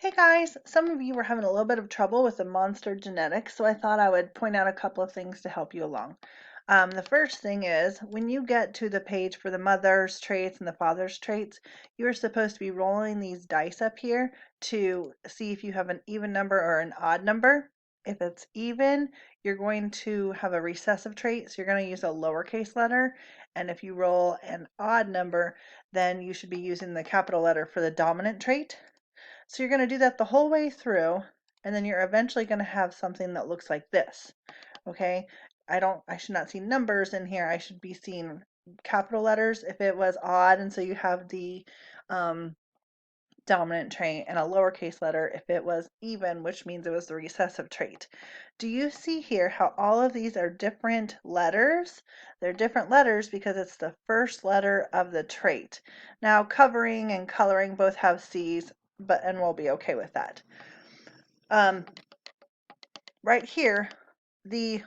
Hey guys, some of you were having a little bit of trouble with the monster genetics, so I thought I would point out a couple of things to help you along. The first thing is when you get to the page for the mother's traits and the father's traits, you're supposed to be rolling these dice up here to see if you have an even number or an odd number. If it's even, you're going to have a recessive trait, so you're going to use a lowercase letter. And if you roll an odd number, then you should be using the capital letter for the dominant trait. So you're going to do that the whole way through, and then you're eventually going to have something that looks like this. Okay, I should not see numbers in here. I should be seeing capital letters if it was odd, and so you have the dominant trait, and a lowercase letter if it was even, which means it was the recessive trait. Do you see here how all of these are different letters? They're different letters because it's the first letter of the trait. Now covering and coloring both have C's, and we'll be okay with that. Right here, the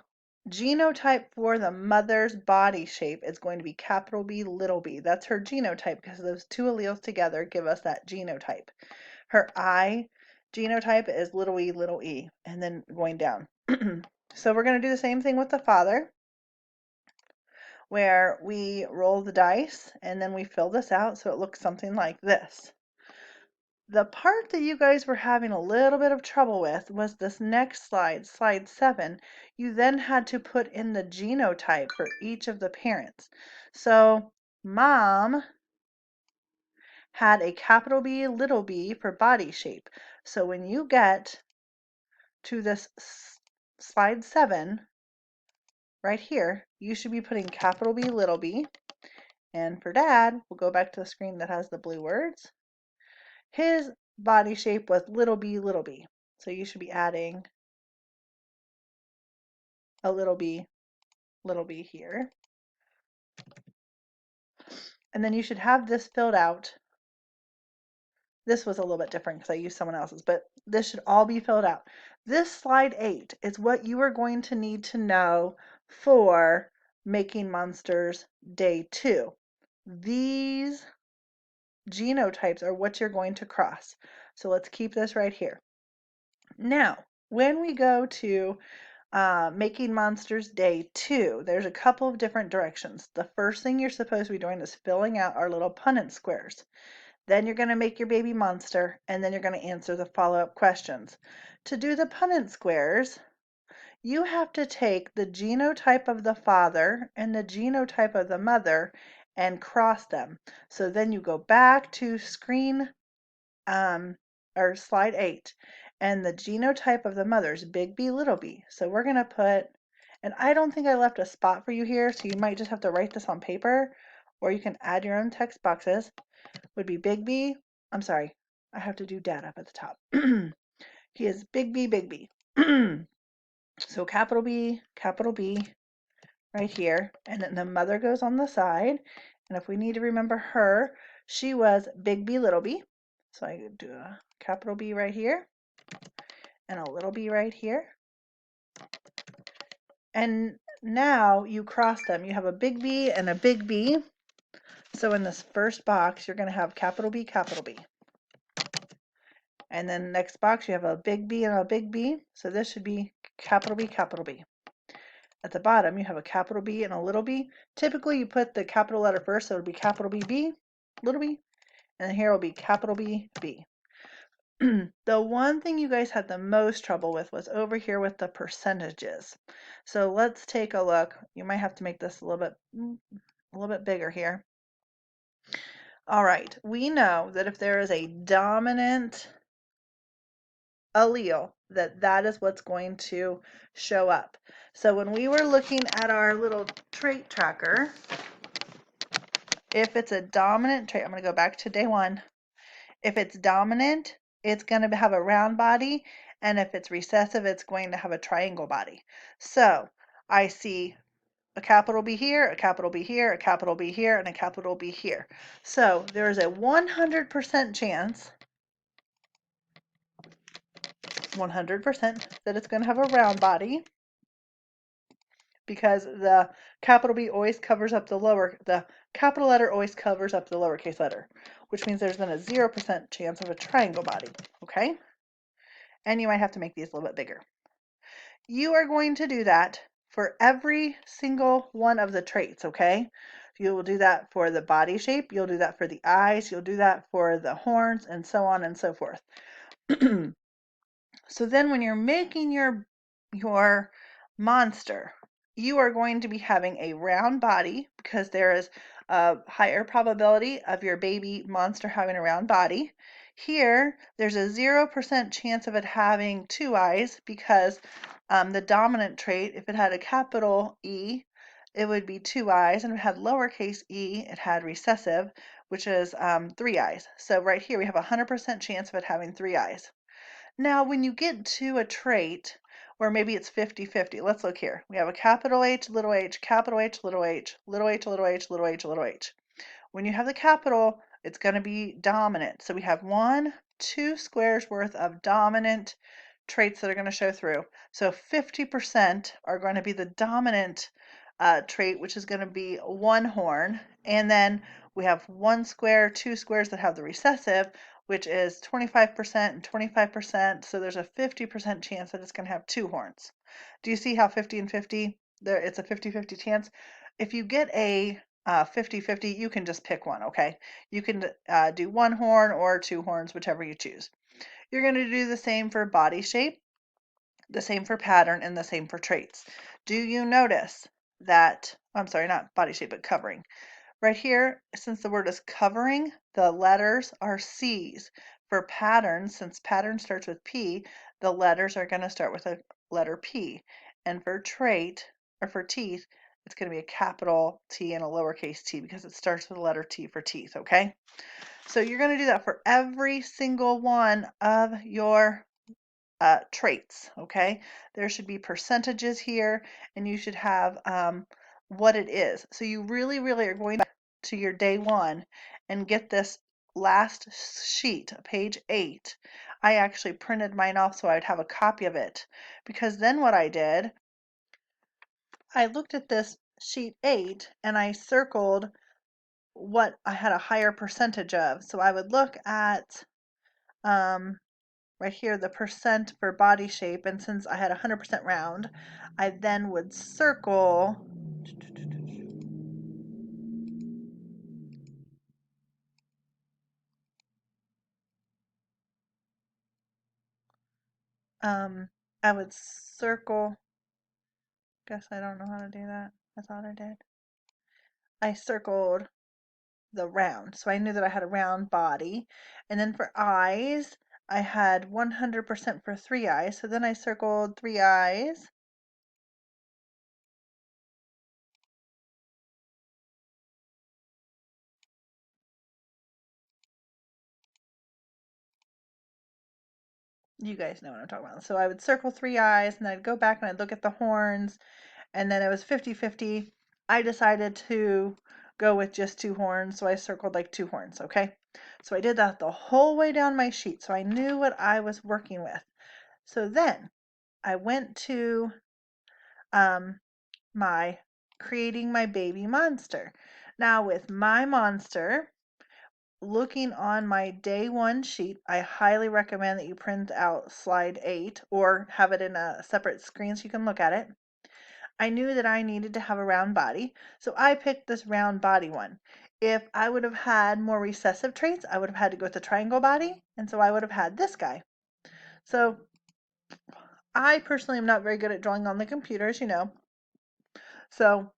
genotype for the mother's body shape is going to be capital B, little b. That's her genotype because those two alleles together give us that genotype. Her eye genotype is little e, and then going down. So we're going to do the same thing with the father, where we roll the dice and then we fill this out so it looks something like this. The part that you guys were having a little bit of trouble with was this next slide, slide 7. You then had to put in the genotype for each of the parents. So mom had a capital B, little b for body shape. So when you get to this slide 7, right here, you should be putting capital B, little b. And for dad, we'll go back to the screen that has the blue words. His body shape was little b, little b. So you should be adding a little b here. And then you should have this filled out. This was a little bit different because I used someone else's, but this should all be filled out. This slide 8 is what you are going to need to know for Making Monsters Day 2. These genotypes are what you're going to cross. So let's keep this right here. Now, when we go to Making Monsters Day 2, there's a couple of different directions. The first thing you're supposed to be doing is filling out our little Punnett squares. Then you're going to make your baby monster, and then you're going to answer the follow-up questions. To do the Punnett squares, you have to take the genotype of the father and the genotype of the mother and cross them. So then you go back to screen or slide 8, and the genotype of the mother is big B, little b. So we're going to put, and I don't think I left a spot for you here, so you might just have to write this on paper, or you can add your own text boxes. Would be big B. I'm sorry, I have to do dad up at the top. He is big B, big B. So capital B, right here, and then the mother goes on the side. And if we need to remember her, she was big B, little b. So I could do a capital B right here and a little b right here. And now you cross them. You have a big B and a big B. So in this first box, you're going to have capital B, capital B. And then next box, you have a big B and a big B. So this should be capital B, capital B. At the bottom, you have a capital B and a little b. Typically, you put the capital letter first, so it would be capital B, B, little b. And here will be capital B, B. The one thing you guys had the most trouble with was over here with the percentages. So let's take a look. You might have to make this a little bit bigger here. All right, we know that if there is a dominant allele, that is what's going to show up. So when we were looking at our little trait tracker, if it's a dominant trait, I'm going to go back to day 1. If it's dominant, it's going to have a round body, and if it's recessive, it's going to have a triangle body. So I see a capital B here, a capital B here, a capital B here, and a capital B here. So there's a 100% chance, 100%, that it's going to have a round body, because the capital B always covers up the capital letter always covers up the lowercase letter, which means there's then a 0% chance of a triangle body, okay? And you might have to make these a little bit bigger. You are going to do that for every single one of the traits, okay? You will do that for the body shape, you'll do that for the eyes, you'll do that for the horns, and so on and so forth. So then when you're making your monster, you are going to be having a round body because there is a higher probability of your baby monster having a round body. Here, there's a 0% chance of it having two eyes because the dominant trait, if it had a capital E, it would be two eyes, and if it had lowercase e, it had recessive, which is three eyes. So right here, we have a 100% chance of it having three eyes. Now, when you get to a trait, or maybe it's 50-50, let's look here. We have a capital H, little h, capital H, little h, little h, little h, little h, little h. When you have the capital, it's going to be dominant. So we have 2 squares worth of dominant traits that are going to show through. So 50% are going to be the dominant trait, which is going to be one horn. And then we have 1 square, 2 squares that have the recessive, which is 25% and 25%. So there's a 50% chance that it's going to have 2 horns. Do you see how 50 and 50, there it's a 50-50 chance? If you get a 50-50, you can just pick one, okay? You can do 1 horn or 2 horns, whichever you choose. You're going to do the same for body shape, the same for pattern, and the same for traits. Do you notice that, I'm sorry, not body shape, but covering. Right here, since the word is covering, the letters are C's. For pattern, since pattern starts with P, the letters are going to start with a letter P. And for trait, or for teeth, it's going to be a capital T and a lowercase t because it starts with the letter T for teeth, okay? So you're going to do that for every single one of your traits, okay? There should be percentages here, and you should have what it is. So you really, really are going to your day 1 and get this last sheet, page 8. I actually printed mine off so I'd have a copy of it, because then what I did, I looked at this sheet 8 and I circled what I had a higher percentage of. So I would look at right here the percent for body shape, and since I had 100% round, I then would circle I would circle, guess I don't know how to do that. I thought I did. I circled the round, so I knew that I had a round body. And then for eyes, I had 100% for 3 eyes, so then I circled 3 eyes. You guys know what I'm talking about. So I would circle 3 eyes, and I'd go back and I'd look at the horns, and then it was 50-50. I decided to go with just 2 horns, so I circled like 2 horns, okay? So I did that the whole way down my sheet, so I knew what I was working with. So then I went to my creating my baby monster. Now with my monster, looking on my day 1 sheet, I highly recommend that you print out slide 8 or have it in a separate screen so you can look at it. I knew that I needed to have a round body, so I picked this round body one. If I would have had more recessive traits, I would have had to go with the triangle body, and so I would have had this guy. So I personally am not very good at drawing on the computer, as you know. So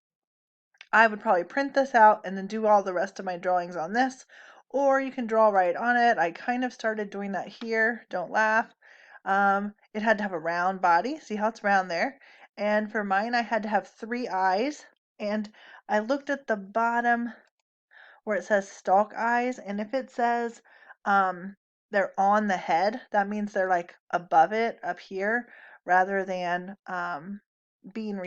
I would probably print this out and then do all the rest of my drawings on this, or you can draw right on it. I kind of started doing that here. Don't laugh. It had to have a round body. See how it's round there? And for mine, I had to have 3 eyes. And I looked at the bottom where it says stalk eyes, and if it says they're on the head, that means they're like above it up here rather than being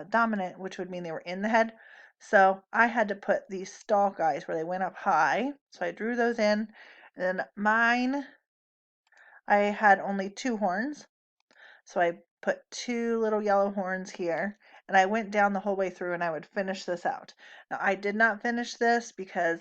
dominant, which would mean they were in the head. So I had to put these stalk eyes where they went up high. So I drew those in. And then mine, I had only 2 horns. So I put 2 little yellow horns here. And I went down the whole way through and I would finish this out. Now I did not finish this because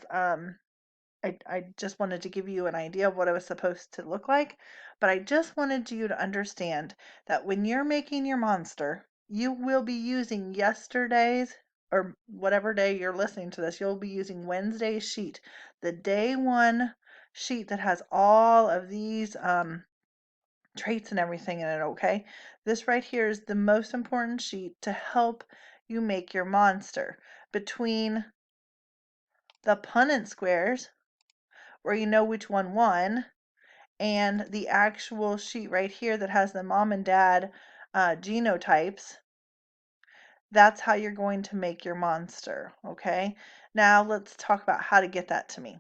I just wanted to give you an idea of what it was supposed to look like, but I just wanted you to understand that when you're making your monster, you will be using yesterday's, or whatever day you're listening to this, you'll be using Wednesday's sheet, the day one sheet that has all of these traits and everything in it, okay? This right here is the most important sheet to help you make your monster. Between the Punnett squares, where you know which one won, and the actual sheet right here that has the mom and dad genotypes, that's how you're going to make your monster, okay? Now let's talk about how to get that to me.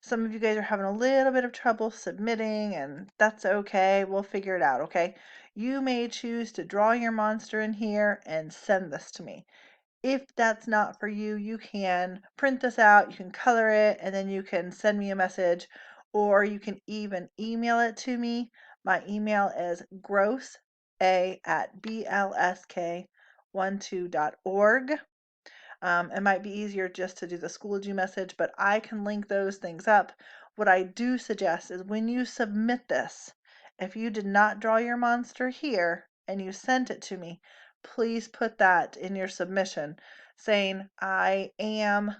Some of you guys are having a little bit of trouble submitting, and that's okay. We'll figure it out, okay? You may choose to draw your monster in here and send this to me. If that's not for you, you can print this out, you can color it, and then you can send me a message, or you can even email it to me. My email is grossa@blsk12.org. It might be easier just to do the Schoology message, but I can link those things up. What I do suggest is when you submit this, if you did not draw your monster here and you sent it to me, please put that in your submission saying, I am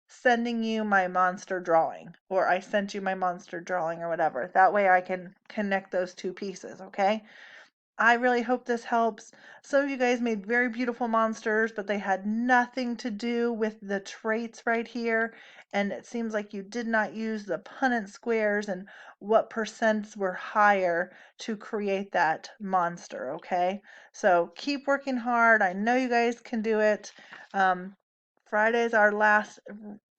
sending you my monster drawing, or I sent you my monster drawing, or whatever. That way I can connect those two pieces, okay? I really hope this helps. Some of you guys made very beautiful monsters, but they had nothing to do with the traits right here. And it seems like you did not use the Punnett squares and what percents were higher to create that monster, okay? So keep working hard. I know you guys can do it. Friday's our last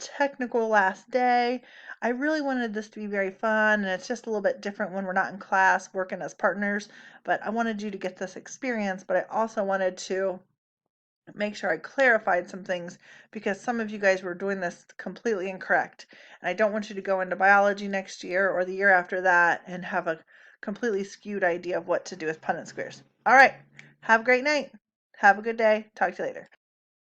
technical last day. I really wanted this to be very fun, and it's just a little bit different when we're not in class working as partners, but I wanted you to get this experience, but I also wanted to make sure I clarified some things because some of you guys were doing this completely incorrect. And I don't want you to go into biology next year or the year after that and have a completely skewed idea of what to do with Punnett squares. All right, have a great night. Have a good day. Talk to you later.